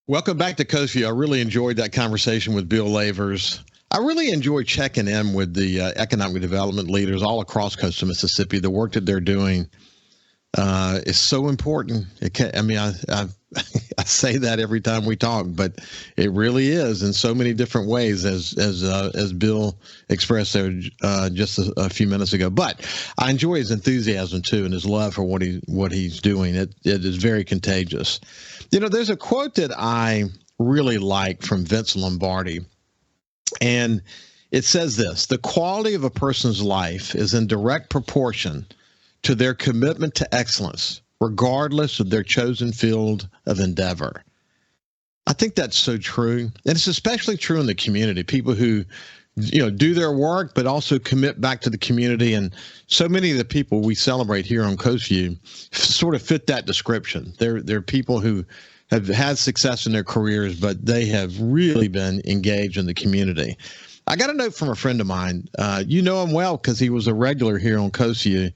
Welcome back to Coast Vue. I really enjoyed that conversation with Bill Lavers. I really enjoy checking in with the economic development leaders all across coastal Mississippi. The work that they're doing is so important. I I say that every time we talk, but it really is in so many different ways, as Bill expressed there just a few minutes ago. But I enjoy his enthusiasm too, and his love for what he's doing. It is very contagious. You know, there's a quote that I really like from Vince Lombardi, and it says this: the quality of a person's life is in direct proportion to their commitment to excellence, regardless of their chosen field of endeavor. I think that's so true. And it's especially true in the community, people who, do their work, but also commit back to the community. And so many of the people we celebrate here on Coast Vue sort of fit that description. They're people who have had success in their careers, but they have really been engaged in the community. I got a note from a friend of mine. You know him well because he was a regular here on Coast Vue.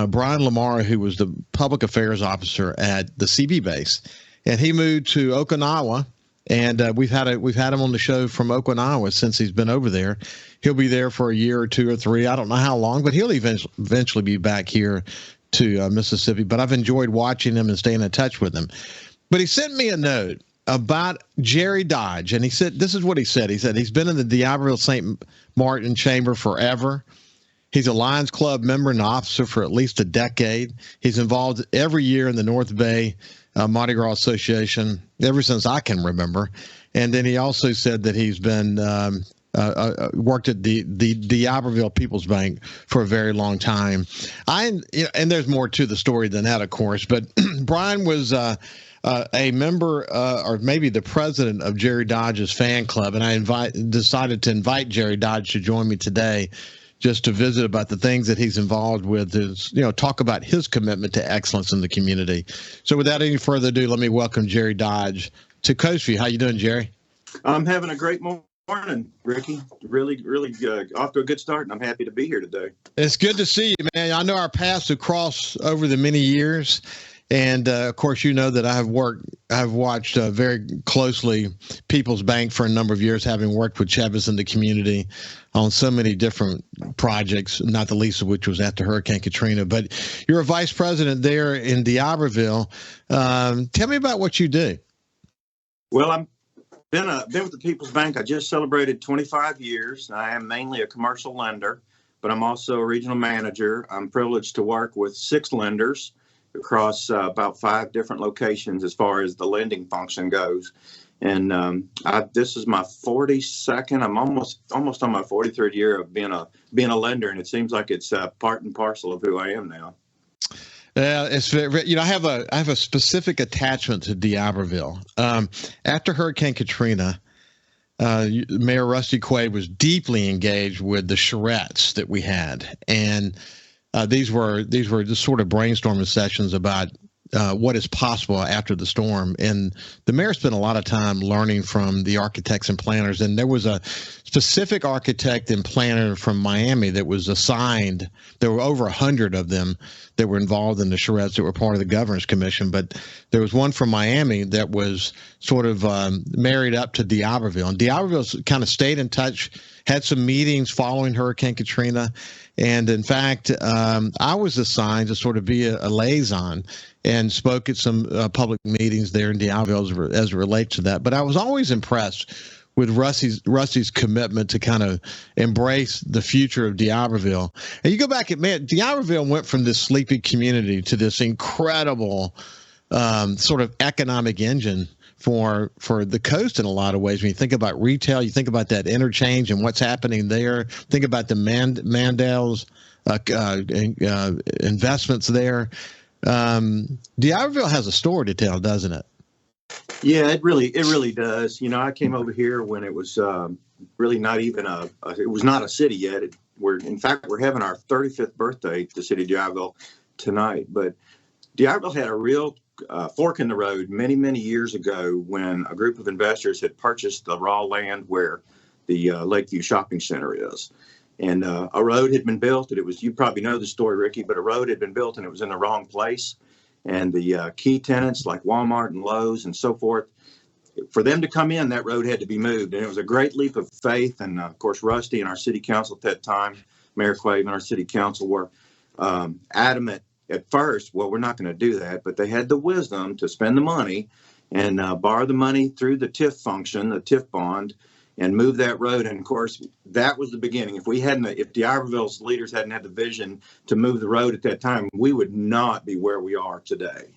Brian Lamara, who was the public affairs officer at the CB base, and he moved to Okinawa, and we've had him on the show from Okinawa since he's been over there. He'll be there for a year or two or three. I don't know how long, but he'll eventually be back here to Mississippi. But I've enjoyed watching him and staying in touch with him. But he sent me a note about Jerry Dodge, and he said, this is what he said. He said he's been in the D'Iberville St. Martin Chamber forever. He's a Lions Club member and officer for at least a decade. He's involved every year in the North Bay Mardi Gras Association ever since I can remember. And then he also said that he's been worked at the D'Iberville People's Bank for a very long time. And there's more to the story than that, of course. But Brian was a member or maybe the president of Jerry Dodge's fan club, and I decided to invite Jerry Dodge to join me today, just to visit about the things that he's involved with, is, talk about his commitment to excellence in the community. So without any further ado, let me welcome Jerry Dodge to Coast Vue. How you doing, Jerry? I'm having a great morning, Ricky. Really off to a good start, and I'm happy to be here today. It's good to see you, man. I know our paths have crossed over the many years. And, of course, you know that I've watched very closely People's Bank for a number of years, having worked with Chevis in the community on so many different projects, not the least of which was after Hurricane Katrina. But you're a vice president there in D'Iberville. Tell me about what you do. Well, I've been with the People's Bank. I just celebrated 25 years. I am mainly a commercial lender, but I'm also a regional manager. I'm privileged to work with 6 lenders across about 5 different locations as far as the lending function goes. And this is my 42nd. I'm almost on my 43rd year of being a lender, and it seems like it's part and parcel of who I am now. It's I have a specific attachment to D'Iberville. After Hurricane Katrina, Mayor Rusty Quaid was deeply engaged with the charrettes that we had, and these were just sort of brainstorming sessions about what is possible after the storm. And the mayor spent a lot of time learning from the architects and planners. And there was a specific architect and planner from Miami that was assigned. There were over 100 of them that were involved in the charrettes that were part of the Governor's Commission. But there was one from Miami that was sort of married up to D'Iberville. And D'Iberville kind of stayed in touch, had some meetings following Hurricane Katrina. And in fact, I was assigned to sort of be a liaison and spoke at some public meetings there in D'Iberville as it relates to that. But I was always impressed with Rusty's commitment to kind of embrace the future of D'Iberville. And you go back at, man, D'Iberville went from this sleepy community to this incredible sort of economic engine for the coast in a lot of ways. When you think about retail, you think about that interchange and what's happening there. Think about the Mandels investments there. D'Iberville has a story to tell, doesn't it? Yeah, it really does. I came over here when it was really not even it was not a city yet. We're having our 35th birthday at the city of D'Iberville tonight. But D'Iberville had a real fork in the road many years ago when a group of investors had purchased the raw land where the Lakeview Shopping Center is. And a road had been built. And you probably know the story, Ricky, but a road had been built and it was in the wrong place. And the key tenants like Walmart and Lowe's and so forth for them to come in, that road had to be moved. And it was a great leap of faith. And of course, Rusty and our city council at that time, Mayor Quave and our city council were adamant at first, well, we're not going to do that. But they had the wisdom to spend the money and borrow the money through the TIF function, the TIF bond, and move that road. And of course, that was the beginning. If D'Iberville's leaders hadn't had the vision to move the road at that time, we would not be where we are today.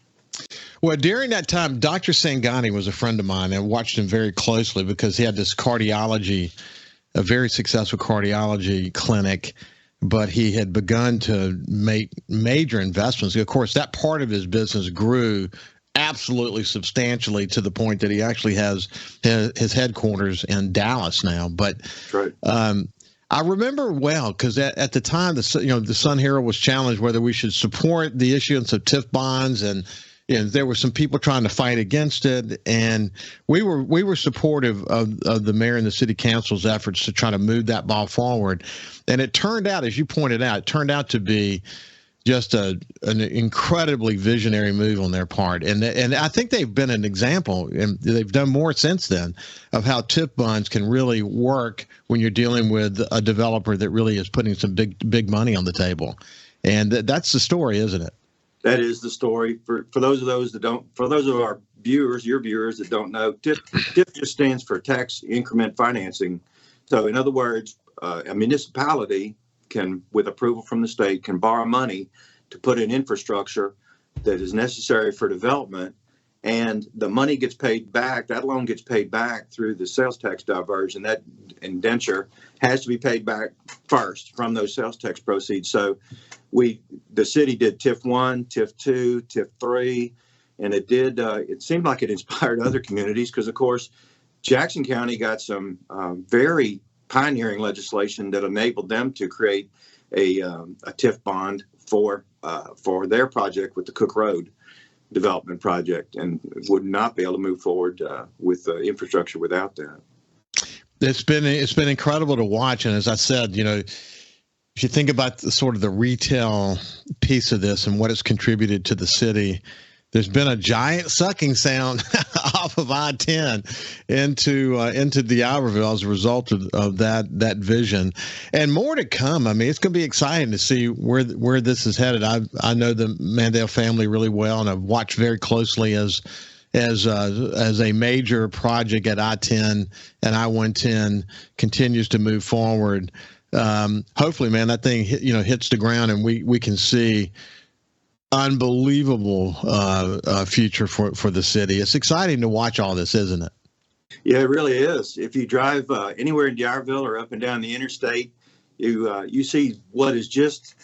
Well, during that time, Dr. Sangani was a friend of mine. I watched him very closely because he had this a very successful cardiology clinic, but he had begun to make major investments. Of course, that part of his business grew absolutely substantially to the point that he actually has his headquarters in Dallas now. But right. I remember well because at the time, the Sun Herald was challenged whether we should support the issuance of TIF bonds, and there were some people trying to fight against it, and we were supportive of the mayor and the city council's efforts to try to move that ball forward. And it turned out, as you pointed out, to be just an incredibly visionary move on their part. And I think they've been an example, and they've done more since then, of how TIF bonds can really work when you're dealing with a developer that really is putting some big money on the table. And that's the story, isn't it? That is the story. For those of our viewers, your viewers that don't know, TIF just stands for tax increment financing. So in other words, a municipality can, with approval from the state, can borrow money to put in infrastructure that is necessary for development, and the money gets paid back. That loan gets paid back through the sales tax diversion. That indenture has to be paid back first from those sales tax proceeds. So the city did TIF 1, TIF 2, TIF 3, and it seemed like it inspired other communities because, of course, Jackson County got some very pioneering legislation that enabled them to create a TIF bond for their project with the Cook Road development project, and would not be able to move forward with infrastructure without that. It's been incredible to watch, and as I said, if you think about the retail piece of this and what it's contributed to the city, there's been a giant sucking sound off of I-10 into D'Iberville as a result of that vision, and more to come. I mean, it's going to be exciting to see where this is headed. I know the Mandel family really well, and I've watched very closely as a major project at I-10 and I-110 continues to move forward. Hopefully, man, that thing hits the ground and we can see unbelievable future for the city. It's exciting to watch all this, isn't it? Yeah, it really is. If you drive anywhere in D'Iberville or up and down the interstate, you see what is just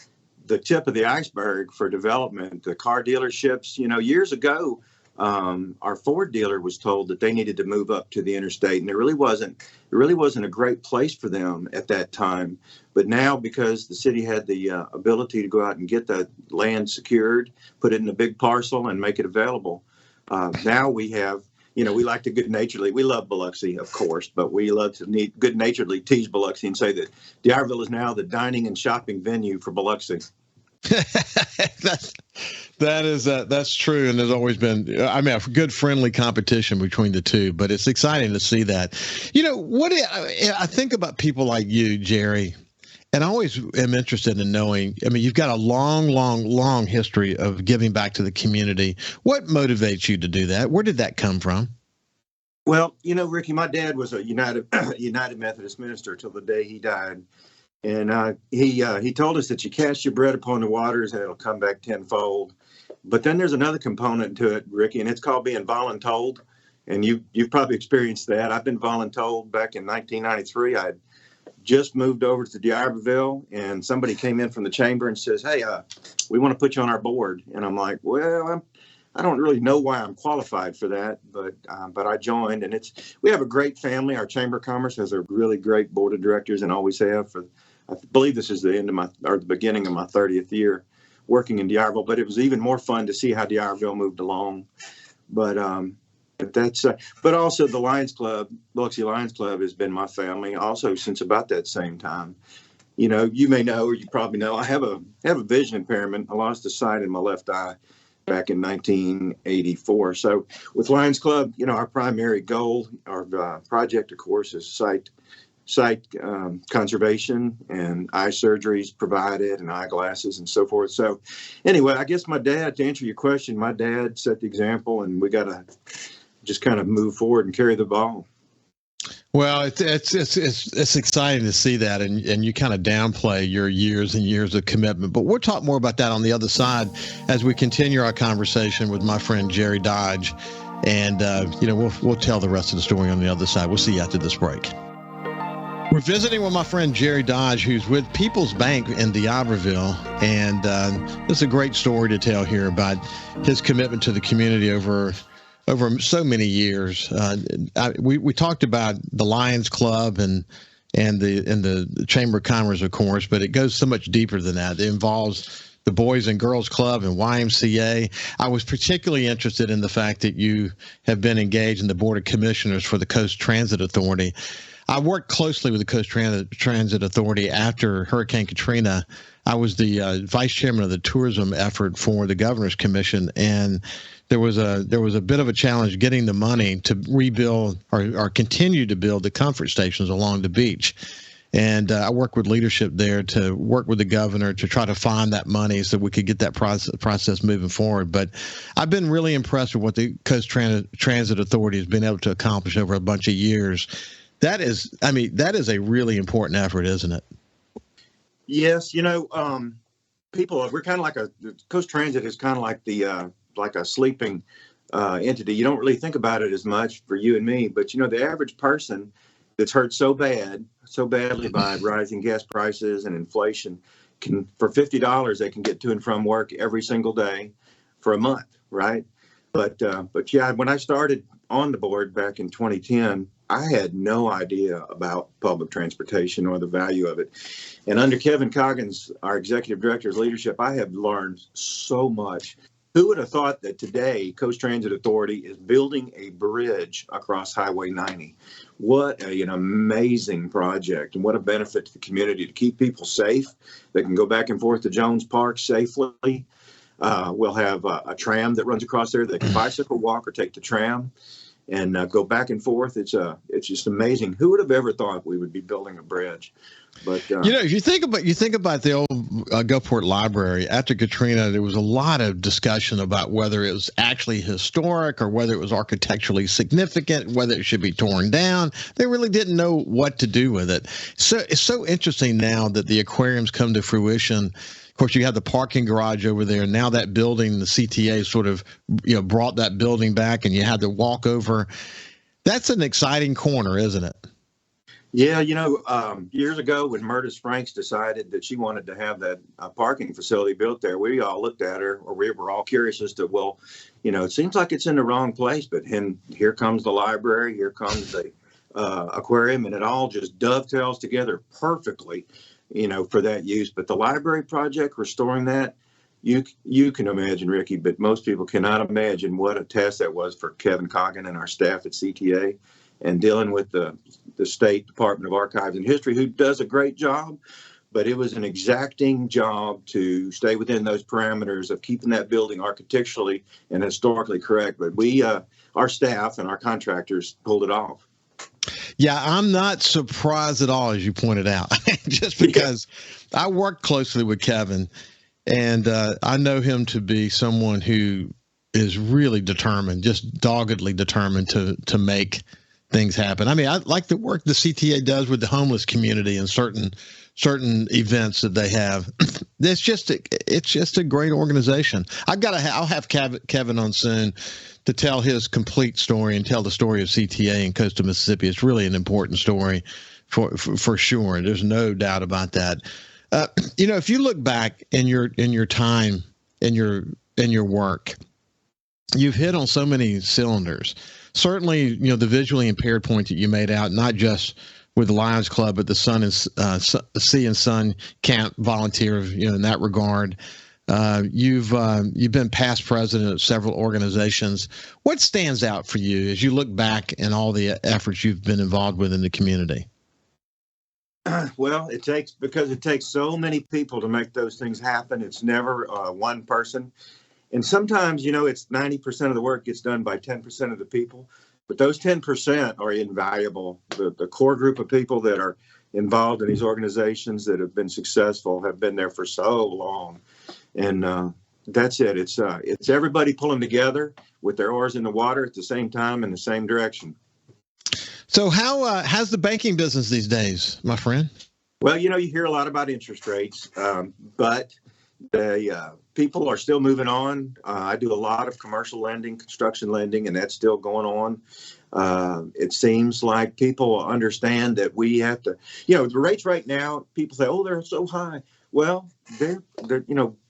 the tip of the iceberg for development. The car dealerships, years ago, our Ford dealer was told that they needed to move up to the interstate, and it really wasn't a great place for them at that time. But now, because the city had the ability to go out and get the land secured, put it in a big parcel and make it available, now we have, we like to good-naturedly, we love Biloxi, of course, but we love to good-naturedly tease Biloxi and say that D'Iberville is now the dining and shopping venue for Biloxi. That's true, and there's always been, a good friendly competition between the two. But it's exciting to see that. What I think about people like you, Jerry, and I always am interested in knowing. You've got a long history of giving back to the community. What motivates you to do that? Where did that come from? Well, Ricky, my dad was a United Methodist minister till the day he died. And he told us that you cast your bread upon the waters and it'll come back tenfold. But then there's another component to it, Ricky, and it's called being voluntold. And you've probably experienced that. I've been voluntold back in 1993. I had just moved over to D'Iberville, and somebody came in from the chamber and says, "Hey, we want to put you on our board." And I'm like, "Well, I don't really know why I'm qualified for that, but I joined." And we have a great family. Our Chamber of Commerce has a really great board of directors and always have for. I believe this is the beginning of my 30th year working in D'Iberville, but it was even more fun to see how D'Iberville moved along. But also the Lions Club, Biloxi Lions Club, has been my family also since about that same time. You may know, or you probably know, I have a vision impairment. I lost the sight in my left eye back in 1984. So with Lions Club, our primary goal, our project, of course, is sight conservation and eye surgeries provided and eyeglasses and so forth. So anyway, I guess to answer your question, my dad set the example, and we got to just kind of move forward and carry the ball. Well, it's exciting to see that, and you kind of downplay your years and years of commitment. But we'll talk more about that on the other side as we continue our conversation with my friend Jerry Dodge, and we'll tell the rest of the story on the other side. We'll see you after this break. We're visiting with my friend Jerry Dodge, who's with People's Bank in D'Iberville, and it's a great story to tell here about his commitment to the community over so many years. We talked about the Lions Club and the Chamber of Commerce, of course, but it goes so much deeper than that. It involves the Boys and Girls Club and YMCA. I was particularly interested in the fact that you have been engaged in the Board of Commissioners for the Coast Transit Authority. I worked closely with the Coast Transit Authority after Hurricane Katrina. I was the vice chairman of the tourism effort for the Governor's Commission, and there was a bit of a challenge getting the money to rebuild or continue to build the comfort stations along the beach. And I worked with leadership there to work with the governor to try to find that money so we could get that process moving forward. But I've been really impressed with what the Coast Transit Authority has been able to accomplish over a bunch of years. That is a really important effort, isn't it? Yes, people, we're kind of like Coast Transit is kind of like like a sleeping entity. You don't really think about it as much for you and me, but the average person that's hurt so badly by rising gas prices and inflation can, for $50, they can get to and from work every single day for a month, right? But yeah, when I started on the board back in 2010, I had no idea about public transportation or the value of it. And under Kevin Coggins, our executive director's leadership, I have learned so much. Who would have thought that today Coast Transit Authority is building a bridge across Highway 90? What an amazing project, and what a benefit to the community to keep people safe. They can go back and forth to Jones Park safely. We'll have a tram that runs across there. They can bicycle, walk, or take the tram and go back and forth. It's just amazing. Who would have ever thought we would be building a bridge? But if you think about the old Gulfport Library after Katrina, there was a lot of discussion about whether it was actually historic or whether it was architecturally significant, whether it should be torn down. They really didn't know what to do with it. So it's so interesting now that the aquariums come to fruition. Of course, you have the parking garage over there. Now that building, the CTA sort of brought that building back, and you had to walk over. That's an exciting corner, isn't it? Yeah, years ago when Murtis Franks decided that she wanted to have that parking facility built there, we all looked at her, or we were all curious as to, well, it seems like it's in the wrong place. But here comes the library, here comes the aquarium, and it all just dovetails together perfectly, for that use. But the library project, restoring that, you can imagine, Ricky, but most people cannot imagine what a task that was for Kevin Coggin and our staff at CTA, and dealing with the State Department of Archives and History, who does a great job. But it was an exacting job to stay within those parameters of keeping that building architecturally and historically correct. But our staff and our contractors pulled it off. Yeah, I'm not surprised at all, as you pointed out, just because I worked closely with Kevin, and I know him to be someone who is really determined, just doggedly determined to make things happen. I mean, I like the work the CTA does with the homeless community and certain events that they have. It's just a great organization. I'll have Kevin on soon to tell his complete story and tell the story of CTA in coastal Mississippi. It's really an important story for sure. There's no doubt about that. If you look back in your time in your work, you've hit on so many cylinders. Certainly, the visually impaired point that you made out, not just with the Lions Club, but the Sea and Sun Camp volunteer, in that regard. You've been past president of several organizations. What stands out for you as you look back and all the efforts you've been involved with in the community? Well, it takes so many people to make those things happen. It's never one person. And sometimes, it's 90% of the work gets done by 10% of the people, but those 10% are invaluable. The core group of people that are involved in these organizations that have been successful have been there for so long. And that's it. It's everybody pulling together with their oars in the water at the same time in the same direction. So how's the banking business these days, my friend? Well, you hear a lot about interest rates, but the people are still moving on. I do a lot of commercial lending, construction lending, and that's still going on. It seems like people understand that we have to, the rates right now, people say, oh, they're so high. Well, they're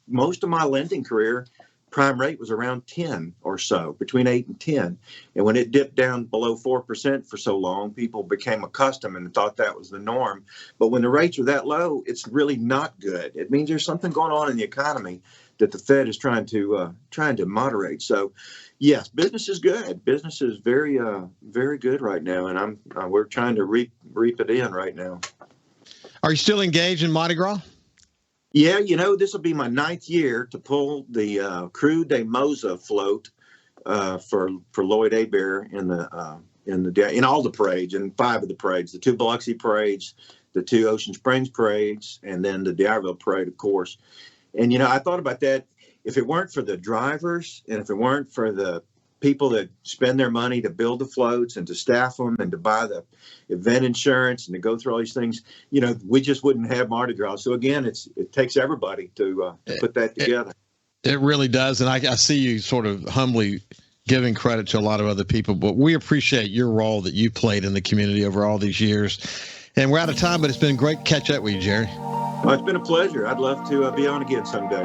most of my lending career, prime rate was around 10 or so, between 8 and 10. And when it dipped down below 4% for so long, people became accustomed and thought that was the norm. But when the rates are that low, it's really not good. It means there's something going on in the economy that the Fed is trying to moderate. So, yes, business is good. Business is very, very good right now, and we're trying to reap it in right now. Are you still engaged in Mardi Gras? Yeah, this will be my 9th year to pull the Cruz de Moza float for Lloyd Hebert in all the parades, in 5 of the parades, the 2 Biloxi parades, the 2 Ocean Springs parades, and then the D'Iberville parade, of course. And I thought about that. If it weren't for the drivers, and if it weren't for the people that spend their money to build the floats and to staff them and to buy the event insurance and to go through all these things, we just wouldn't have Mardi Gras. So again, it takes everybody to put that together. It really does. And I see you sort of humbly giving credit to a lot of other people, but we appreciate your role that you played in the community over all these years. And we're out of time, but it's been great to catch up with you, Jerry. Well, it's been a pleasure. I'd love to be on again someday.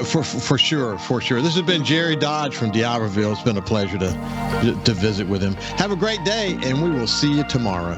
For sure. This has been Jerry Dodge from D'Iberville. It's been a pleasure to visit with him. Have a great day, and we will see you tomorrow.